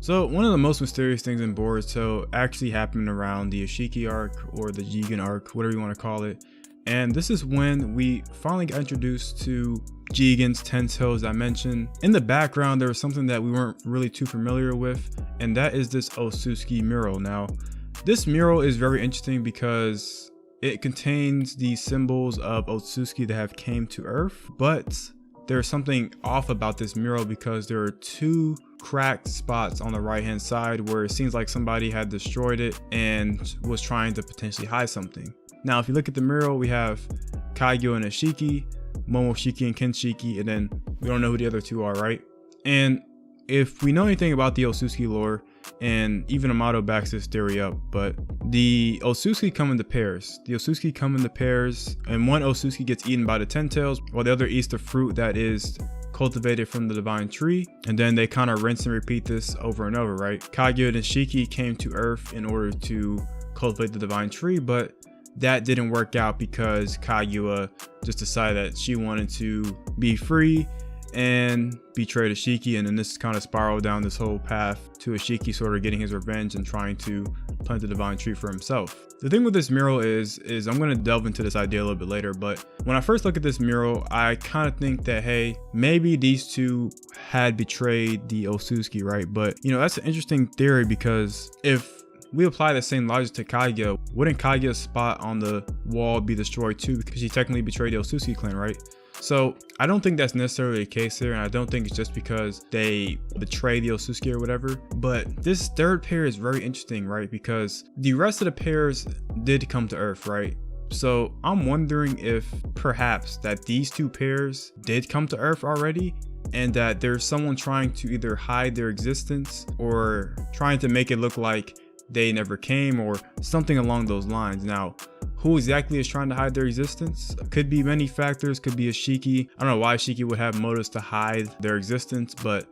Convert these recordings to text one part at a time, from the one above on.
So one of the most mysterious things in Boruto actually happened around the Isshiki arc, or the Jigen arc, whatever you want to call it. And this is when we finally got introduced to Jigen's 10 tails I mentioned. In the background, there was something that we weren't really too familiar with, and that is this Otsutsuki mural. Now, this mural is very interesting because it contains the symbols of Otsutsuki that have came to Earth, but there's something off about this mural because there are two cracked spots on the right hand side where it seems like somebody had destroyed it and was trying to potentially hide something. Now, if you look at the mural, we have Kaguya and Isshiki, Momoshiki and Kenshiki, and then we don't know who the other two are, right? And if we know anything about the Otsutsuki lore, and even Amato backs this theory up, but the Otsutsuki come into pairs. The Otsutsuki come into pairs, and one Otsutsuki gets eaten by the 10 tails, while the other eats the fruit that is cultivated from the divine tree, and then they kind of rinse and repeat this over and over, right? Kaguya and Isshiki came to Earth in order to cultivate the divine tree, but that didn't work out because Kaguya just decided that she wanted to be free and betrayed Isshiki, and then this kind of spiraled down this whole path to Isshiki sort of getting his revenge and trying to plant the divine tree for himself. The thing with this mural is I'm going to delve into this idea a little bit later, but when I first look at this mural, I kind of think that, hey, maybe these two had betrayed the Otsutsuki, right? But you know, that's an interesting theory because if we apply the same logic to Kaguya, wouldn't Kaguya's spot on the wall be destroyed too because he technically betrayed the Otsutsuki clan, right? So I don't think that's necessarily the case here, and I don't think it's just because they betray the Otsutsuki or whatever. But this third pair is very interesting, right? Because the rest of the pairs did come to Earth, right? So I'm wondering if perhaps that these two pairs did come to Earth already, and that there's someone trying to either hide their existence or trying to make it look like they never came or something along those lines. Now, who exactly is trying to hide their existence? Could be many factors, could be Isshiki. I don't know why Isshiki would have motives to hide their existence, but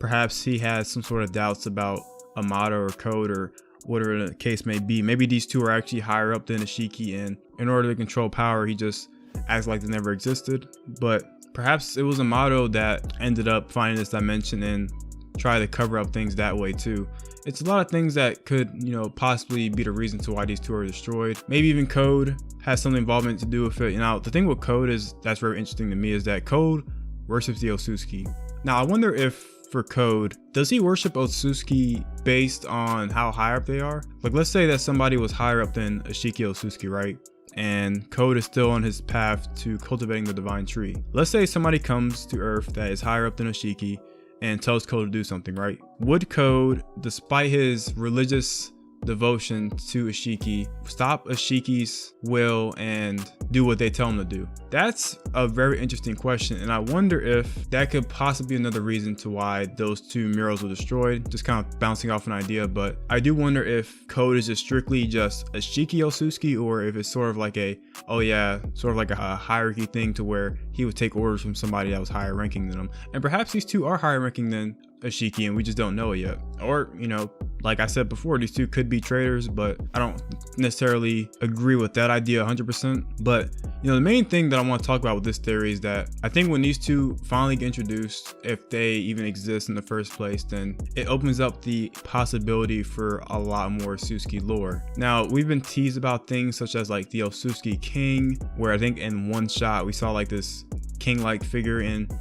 perhaps he has some sort of doubts about Amato or Code or whatever the case may be. Maybe these two are actually higher up than Isshiki, and in order to control power, he just acts like they never existed. But perhaps it was Amato that ended up finding this dimension and try to cover up things that way too. It's a lot of things that could, you know, possibly be the reason to why these two are destroyed. Maybe even Code has some involvement to do with it. Now, the thing with Code is that's very interesting to me is that Code worships the Otsutsuki. Now, I wonder if for Code, does he worship Otsutsuki based on how high up they are? Like, let's say that somebody was higher up than Isshiki Otsutsuki, right? And Code is still on his path to cultivating the divine tree. Let's say somebody comes to Earth that is higher up than Isshiki and tells Code to do something, right? Would Code, despite his religious devotion to Isshiki, stop Ishiki's will and do what they tell him to do? That's a very interesting question, and I wonder if that could possibly be another reason to why those two murals were destroyed. Just kind of bouncing off an idea, but I do wonder if Code is just strictly just Isshiki Otsutsuki, or if it's sort of like a, oh yeah, sort of like a hierarchy thing to where he would take orders from somebody that was higher ranking than him. And perhaps these two are higher ranking than Isshiki and we just don't know it yet. Or, you know, like I said before, these two could be traitors, but I don't necessarily agree with that idea 100%. But, you know, the main thing that I want to talk about with this theory is that I think when these two finally get introduced, if they even exist in the first place, then it opens up the possibility for a lot more Otsutsuki lore. Now, we've been teased about things such as like the Otsutsuki king, where I think in one shot we saw like this king-like figure. And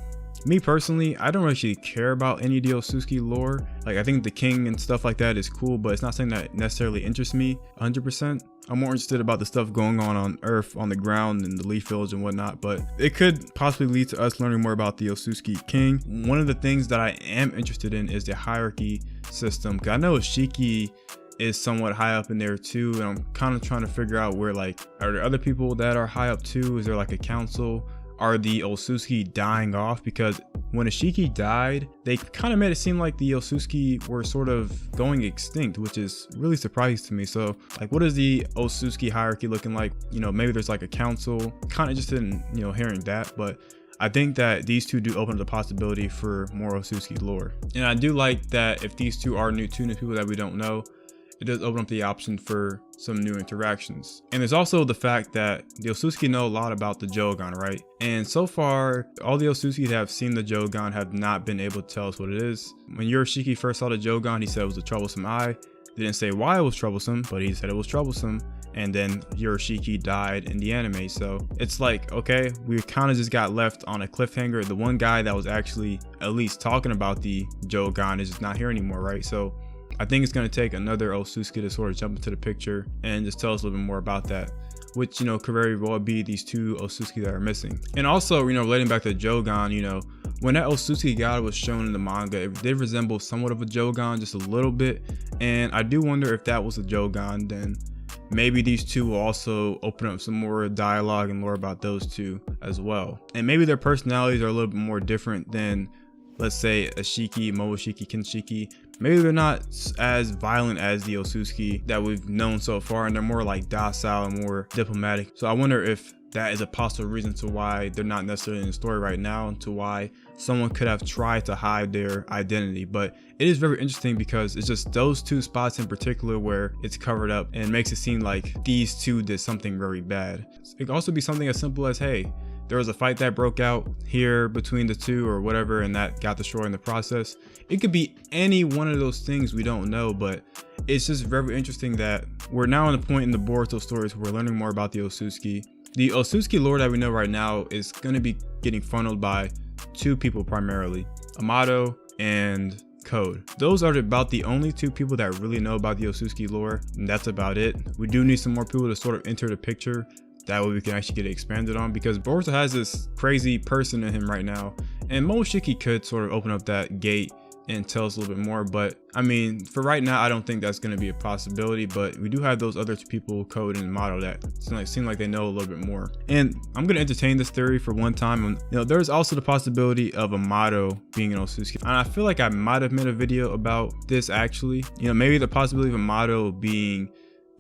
me personally, I don't actually care about any of the Otsutsuki lore. Like, I think the king and stuff like that is cool, but it's not something that necessarily interests me 100%. I'm more interested about the stuff going on Earth, on the ground, and the Leaf Village and whatnot, but it could possibly lead to us learning more about the Otsutsuki king. One of the things that I am interested in is the hierarchy system, because I know Isshiki is somewhat high up in there too, and I'm kind of trying to figure out where, like, are there other people that are high up too? Is there like a council? Are the Otsutsuki dying off? Because when Isshiki died, they kind of made it seem like the Otsutsuki were sort of going extinct, which is really surprising to me. So, like, what is the Otsutsuki hierarchy looking like? You know, maybe there's like a council. Kind of interested in, you know, hearing that, but I think that these two do open up the possibility for more Otsutsuki lore. And I do like that if these two are two new people that we don't know, it does open up the option for some new interactions. And there's also the fact that the Otsutsuki know a lot about the Jogan, right? And so far, all the Otsutsuki that have seen the Jogan have not been able to tell us what it is. When Isshiki first saw the Jogan, he said it was a troublesome eye. They didn't say why it was troublesome, but he said it was troublesome. And then Isshiki died in the anime. So it's like, okay, we kind of just got left on a cliffhanger. The one guy that was actually at least talking about the Jogan is just not here anymore, right? So I think it's going to take another Otsutsuki to sort of jump into the picture and just tell us a little bit more about that, which, you know, could very well be these two Otsutsuki that are missing. And also, you know, relating back to Jogan, you know, when that Otsutsuki god was shown in the manga, it did resemble somewhat of a Jogan, just a little bit. And I do wonder if that was a Jogan, then maybe these two will also open up some more dialogue and lore about those two as well. And maybe their personalities are a little bit more different than, let's say, Isshiki, Momoshiki, Kinshiki. Maybe they're not as violent as the Otsutsuki that we've known so far, and they're more like docile and more diplomatic. So I wonder if that is a possible reason to why they're not necessarily in the story right now, and to why someone could have tried to hide their identity. But it is very interesting because it's just those two spots in particular where it's covered up and makes it seem like these two did something very bad. It could also be something as simple as, hey, there was a fight that broke out here between the two or whatever, and that got destroyed in the process. It could be any one of those things, we don't know, but it's just very interesting that we're now on the point in the Boruto stories where we're learning more about the Otsutsuki. The Otsutsuki lore that we know right now is going to be getting funneled by two people primarily, Amato and Code. Those are about the only two people that really know about the Otsutsuki lore, and that's about it. We do need some more people to sort of enter the picture. That way we can actually get it expanded on, because Boruto has this crazy person in him right now, and Momoshiki could sort of open up that gate and tell us a little bit more. But I mean, for right now, I don't think that's going to be a possibility, but we do have those other two people, Code and Amato, that seem like they know a little bit more. And I'm going to entertain this theory for one time. And, you know, there's also the possibility of Amato being an Otsutsuki, and I feel like I might have made a video about this actually. You know, maybe the possibility of Amato being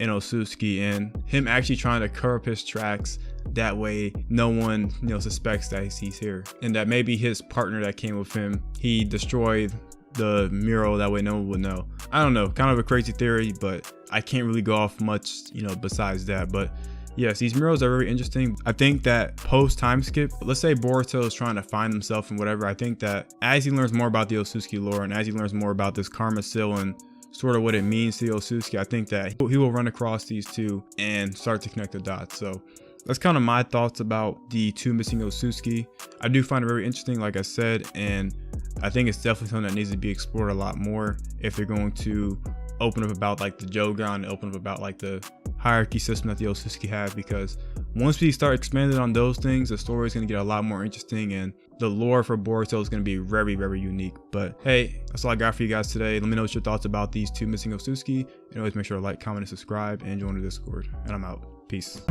an Otsutsuki and him actually trying to cover up his tracks, that way no one, you know, suspects that he's here, and that maybe his partner that came with him, he destroyed the mural, that way no one would know. I don't know, kind of a crazy theory, but I can't really go off much, you know, besides that. But yes, these murals are very interesting. I think that post time skip, let's say Boruto is trying to find himself and whatever, I think that as he learns more about the Otsutsuki lore and as he learns more about this karma seal and sort of what it means to the Otsutsuki, I think that he will run across these two and start to connect the dots. So that's kind of my thoughts about the two missing Otsutsuki. I do find it very interesting, like I said, and I think it's definitely something that needs to be explored a lot more if they're going to open up about like the Jogan, open up about like the hierarchy system that the Otsutsuki have, because once we start expanding on those things, the story is going to get a lot more interesting, and the lore for Boruto is going to be very, very unique. But hey, that's all I got for you guys today. Let me know what your thoughts about these two missing Otsutsuki, and always make sure to like, comment, and subscribe, and join the Discord. And I'm out. Peace.